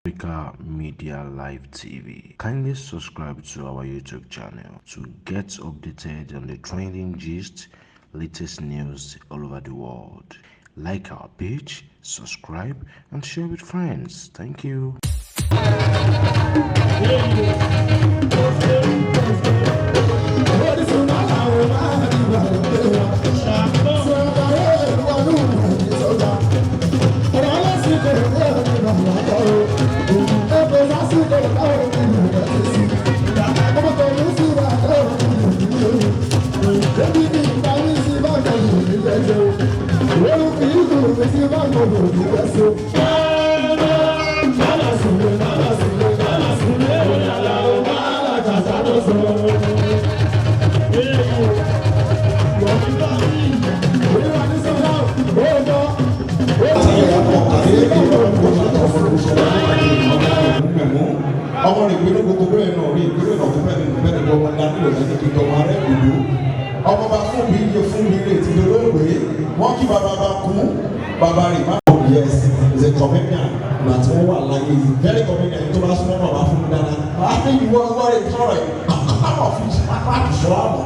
Africa Media Live TV. Kindly subscribe to our YouTube channel to get updated on the trending gist, latest news all over the world. Like our page, subscribe, and share with friends. Thank you. ọmọ rẹ̀ gbé gbogbo bẹ́ẹ̀ náà rí ìgbéró náà tó bẹ́ẹ̀ ni ọmọ dání lò lẹ́nu kí tọmọ rẹ̀ ìlú ọmọ bá fún mi iye fún mi rè ti dolóògbé wọ́n kí bàbá bá kú bàbá rẹ̀ má bọ̀ yes is a comedian ìgbà tí wọ́n wà láyé is very comedian tó bá súnmọ́ bàbá fún mi dáadáa àti ìwọ rẹ̀ tọrọ ẹ̀ àkọ́kọ́ fi ṣọ́ àmọ́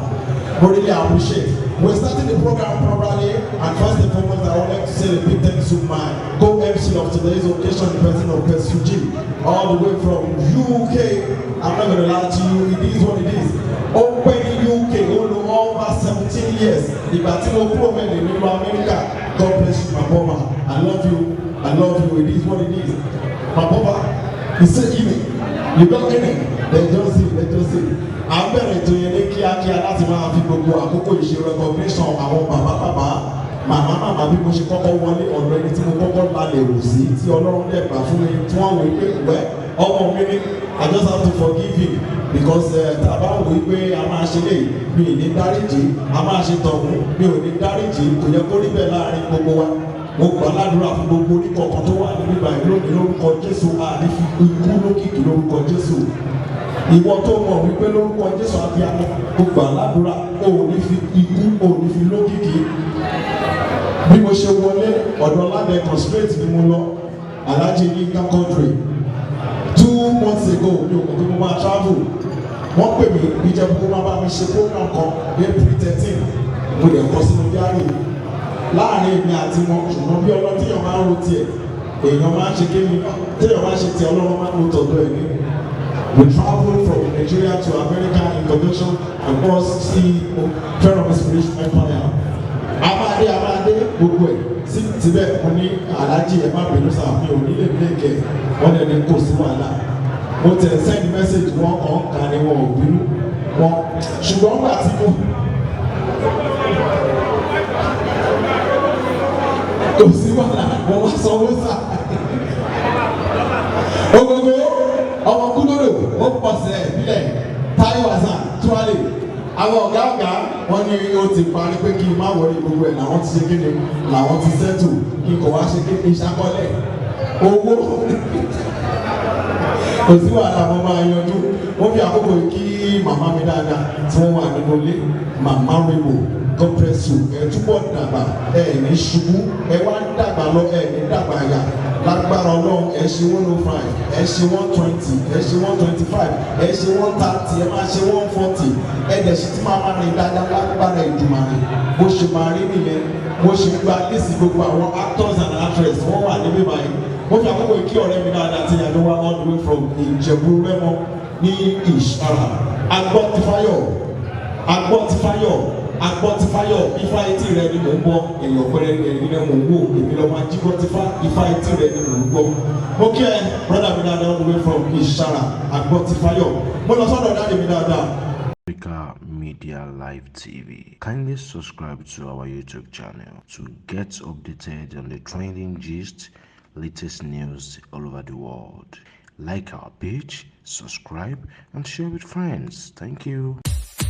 we really appreciate. We're starting the program properly, and first and foremost, I would like to say a big thanks to my co-MC of today's occasion, the president of Fuji, all the way from UK. I'm not going to lie to you, it is what it is. Open UK, over 17 years. The Batino Pro in America. God bless you, my brother. I love you, it is what it is. My brother, it's an email. You got any? They just see. À ń bẹ̀rẹ̀ ètò yẹn ní kíákíá láti máa fi gbogbo àkókò ìṣe recognition àwọn bàbá màmá bí mo ṣe kọ́kọ́ wọlé ọ̀dọ̀ ẹni tí mo kọ́kọ́ lálẹ́ rò sí tí Ọlọ́run dẹ̀ gbà fún mi tí wọ́n wò pé wẹ́ ọmọ mi ní I just have to forgive him because tàbá wò pé a máa ṣe lè mi ì ní dáríjì a máa ṣe tọ̀hún mi ò ní dáríjì kò yẹ kó rí bẹ́ẹ̀ láàrin gbogbo wa mo gbà ládùúrà fún gbogbo oníkọ̀ọ̀kan tó wà níbí báyìí lónìí lórúkọ Jésù àní fi ikú lókìkí lórúkọ Jésù. Ìwọ tó mọ̀ wípé lórúkọ Jésù abiyamọ mo gbà ládùúrà o ò ní fi ikú o ò ní fi lókìkí bí mo ṣe wọlé ọ̀dọ̀ ládẹ́kọ̀ straight ni mo lọ Alhaji Yinka country 2 months ago ní òkú tó mo máa travel wọ́n pè mí Ijebu kó máa bá mi ṣe program kan April 13 mo lè kọ́ sínú diary láàrin èmi àti wọn ṣùgbọ́n bí ọlọ́run tíyàn máa ń ro tiẹ̀ èèyàn máa ń ṣe kémi tíyàn máa ń ṣe tiẹ̀ Ọlọ́run máa ń ro tọ̀dọ̀ ẹ̀ ní. We traveled from Nigeria to America in conjunction and was see Fair of Inspiration Empire. Amade gbogbo ẹ̀ síbẹ̀ mo ní Alhaji ẹ̀ má bínú sáà mi ò nílé bíléèkì wọ́n lè ní kò sí wàhálà. Mo tẹ̀ send message wọn kàn ní wọn ò bínú wọn ṣùgbọ́n gbà tí mo kò sí wàhálà mo wá sanwó sáà. Ogogo ọmọ kúlódò ó pọ̀sẹ̀ ìbílẹ̀ Táyọ̀ Hasan Tuwale àwọn ọ̀gá wọn ní ó ti parí pé kí n má wọlé gbogbo ẹ̀ làwọn ti ṣe kéde làwọn ti sẹ́tù kí n kò wá ṣe kéde ìṣàkọlẹ̀ owó kò sí wàhálà mo máa yanjú wọ́n fi àkókò kí màmá mi dáadáa tí wọ́n wà nínú ilé màmá Remo God bless you ẹ túbọ̀ dàgbà ẹ ní ṣubú ẹ wá dàgbà lọ ẹ ní dàgbà yà lágbára Ọlọ́run ẹ ṣe 105 ẹ ṣe 120 ẹ ṣe 125 ẹ ṣe 130 ẹ máa ṣe 140 ẹ dẹ̀ ṣe tí máa rìn dáadáa lágbára Ìdùmarè bó ṣe máa rí nìyẹn bó ṣe gba lẹ́sìn gbogbo àwọn actors and actresses wọ́n wà níbí báyìí mo fi àkókò kí ọ̀rẹ́ mi dáadáa ti yàtọ̀ wá all the way from Ijebu Remo ní Ìṣàrà agbọ́tifáyọ̀ ifá etí rẹ ni mò ń gbọ́ èèyàn pẹ́rẹ́ ní ẹ̀rí rẹ mò ń wò èmi lọ́mọ ajígbọ́tifá ifá etí rẹ ni mò ń gbọ́. Mo kí ẹ brọ́dà mi dáadáa all the way from Ìṣàrà agbọ́tifáyọ̀ mo lọ sọ́dọ̀ dáadé mi dáadáa. Africa Media Live TV. Kindly subscribe to our YouTube channel to get updated on the trending gist, latest news all over the world. Like our page, subscribe, and share with friends. Thank you.